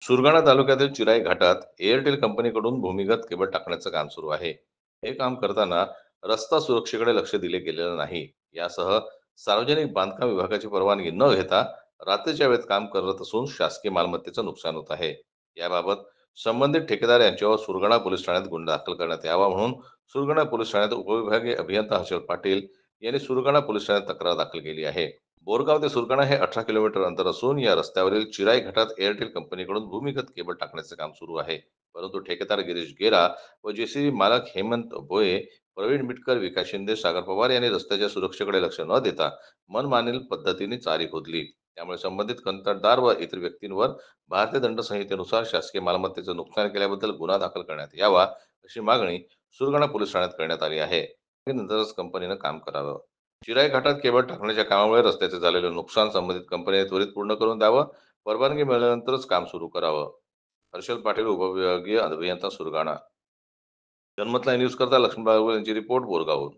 सुरगाणा तालुक्यातील चिराई घाटात एअरटेल कंपनीकडून भूमिगत केबल टाकण्याचं काम सुरू आहे. हे काम करताना रस्ता सुरक्षेकडे लक्ष दिले गेलेलं नाही. यासह सार्वजनिक बांधकाम विभागाची परवानगी न घेता रात्रीच्या वेळेत काम करत असून शासकीय मालमत्तेचं नुकसान होत आहे. याबाबत संबंधित ठेकेदार यांच्यावर सुरगाणा पोलीस ठाण्यात गुन्हा दाखल करण्यात यावा म्हणून सुरगाणा पोलीस ठाण्यात उपविभागीय अभियंता हर्षल पाटील यांनी सुरगाणा पोलीस ठाण्यात तक्रार दाखल केली आहे. बोरगाव ते सुरगाणा हे 18 किलोमीटर अंतर असून या रस्त्यावरील चिराई घाटात एअरटेल कंपनीकडून भूमिगत केबल टाकण्याचे काम सुरू आहे. परंतु ठेकेदार गिरीश गेरा व जेसीबी मालक हेमंत भोये, प्रवीण मिटकर, विकास शिंदे, सागर पवार यांनी रस्त्याच्या सुरक्षेकडे लक्ष न देता मनमानील पद्धतीने चारी खोदली. त्यामुळे संबंधित कंत्राटदार व इतर व्यक्तींवर भारतीय दंड संहितेनुसार शासकीय मालमत्तेचं नुकसान केल्याबद्दल गुन्हा दाखल करण्यात यावा अशी मागणी सुरगाणा पोलीस ठाण्यात करण्यात आली आहे. नंतरच कंपनीनं काम करावं. चिराई घाटात केबल टाकण्याच्या कामामुळे रस्त्याचे झालेले नुकसान संबंधित कंपनीने त्वरित पूर्ण करून द्यावं. परवानगी मिळाल्यानंतरच काम सुरू करावं. हर्षल पाटील, उपविभागीय अभियंता, सुरगाणा. जन्मतला न्यूज करता लक्ष्मण बागुल यांची रिपोर्ट, बोरगाव.